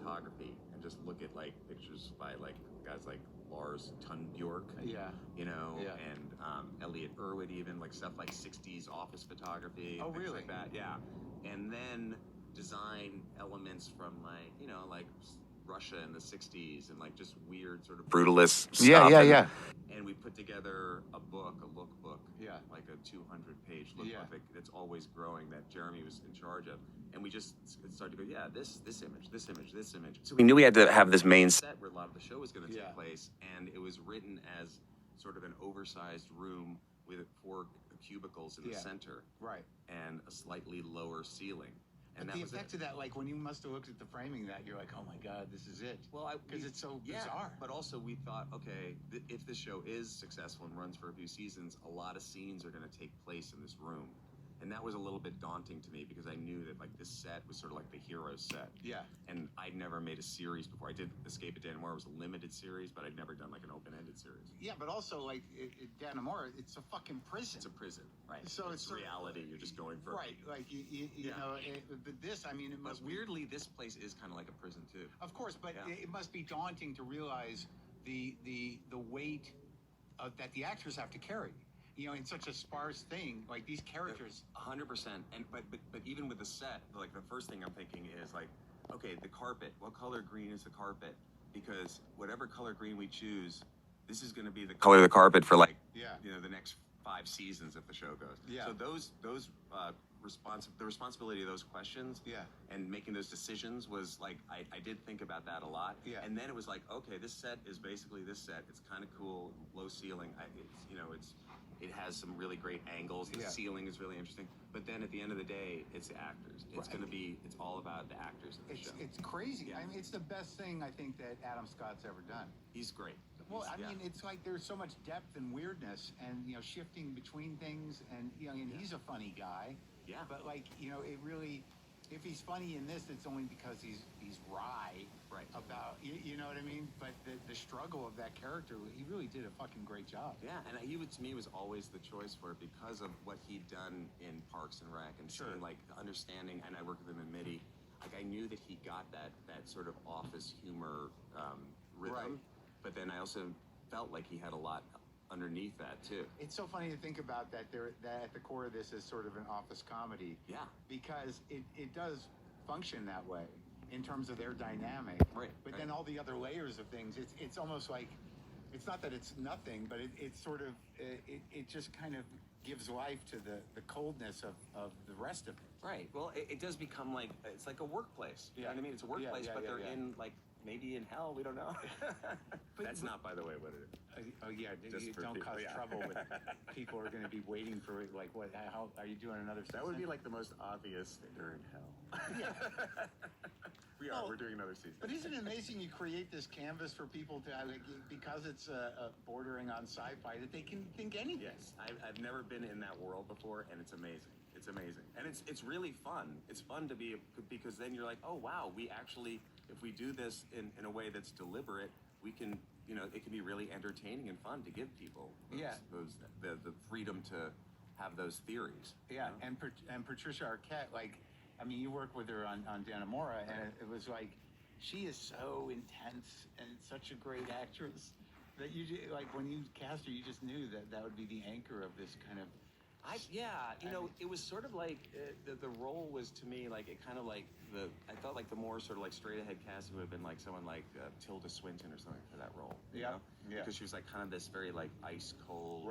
photography and just look at like pictures by like guys like Lars Tunbjork, Yeah. you know, Yeah. and Elliot Irwin, even like stuff like 60s office photography. Oh, and things really? like that, yeah. And then design elements from like, you know, like Russia in the 60s and like just weird sort of brutalist Yeah, stuff. yeah, and, yeah. And we put together a lookbook, Yeah. like a 200-page lookbook Yeah. that's always growing that Jeremy was in charge of. And we just started to go, yeah, this image, this image, this image. So we knew we had to have this main set where a lot of the show was going to take place, and it was written as sort of an oversized room with 4 cubicles in the center, Right. and a slightly lower ceiling. And But that the was effect it. of that, like when you must have looked at the framing of that, you're like, oh my God, this is it. Well, because it's so yeah, bizarre. but also we thought, okay, if this show is successful and runs for a few seasons, a lot of scenes are going to take place in this room. And that was a little bit daunting to me because I knew that like this set was sort of like the hero set. Yeah. And I'd never made a series before. I did Escape at Dannemora. It was a limited series, but I'd never done like an open-ended series. Yeah, but also like Dannemora, it's a fucking prison. It's a prison, right? So it's reality. You're just going for right. Like you know, but this, I mean, it must But weirdly, this place is kind of like a prison too. Of course, but Yeah. it must be daunting to realize the weight that the actors have to carry. You know, in such a sparse thing, like these characters. 100%. And but even with the set, like the first thing I'm thinking is like, okay, the carpet. What color green is the carpet? Because whatever color green we choose, this is going to be the color of the carpet for like, you know, the next 5 seasons if the show goes. Yeah. So the responsibility of those questions, and making those decisions was like I did think about that a lot. Yeah. And then it was like, okay, this set is basically this set. It's kind of cool, low ceiling. It has some really great angles. The ceiling is really interesting. But then at the end of the day, it's the actors. It's going to be, it's all about the actors of the show. It's crazy. I mean, it's the best thing I think that Adam Scott's ever done. He's great. Well, I mean, it's like there's so much depth and weirdness and, you know, shifting between things. And, you know, and he's a funny guy. Yeah. But, like, you know, it really, if he's funny in this, it's only because he's wry. Right. About, you know what I mean? But the struggle of that character, he really did a fucking great job. Yeah, and he would, to me, was always the choice for it because of what he'd done in Parks and Rec and seeing, like, understanding, and I worked with him in MIDI. Like, I knew that he got that sort of office humor rhythm. Right. But then I also felt like he had a lot underneath that, too. It's so funny to think about that at the core of this is sort of an office comedy. Yeah. Because it does function that way in terms of their dynamic. Right. But then all the other layers of things, it's almost like, it's not that it's nothing, but it's sort of, it just kind of gives life to the coldness of the rest of it. Right. Well, it does become like, it's like a workplace. You know what I mean? It's a workplace, but they're in, like, maybe in hell, we don't know. That's not, by the way, what it is. Oh yeah, you don't cause trouble with people who are going to be waiting for, like, what? How are you doing another season? That would be like the most obvious thing. They're in hell. We're doing another season. But isn't it amazing you create this canvas for people to, like, because it's bordering on sci-fi, that they can think anything? Yes, I've never been in that world before, and it's amazing. It's amazing, and it's really fun. It's fun to be, because then you're like, oh wow, we actually, if we do this in a way that's deliberate, we can, you know, it can be really entertaining and fun to give people the freedom to have those theories. Yeah, you know? and Patricia Arquette, like, I mean, you worked with her on Dannemora, and it was like, she is so intense and such a great actress that like, when you cast her, you just knew that would be the anchor of this kind of. It was sort of like the role was, to me, like, it kind of like I felt like the more sort of like straight ahead casting would have been like someone like Tilda Swinton or something for that role. You know? Because she was like kind of this very like ice cold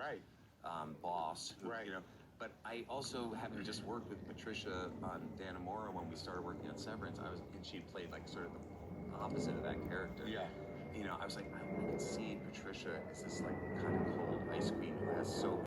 boss. You know. But I also happened to just work with Patricia on Dannemora when we started working on Severance. And she played like sort of the opposite of that character. Yeah. You know, I was like, I want to see Patricia as this like kind of cold ice queen who has so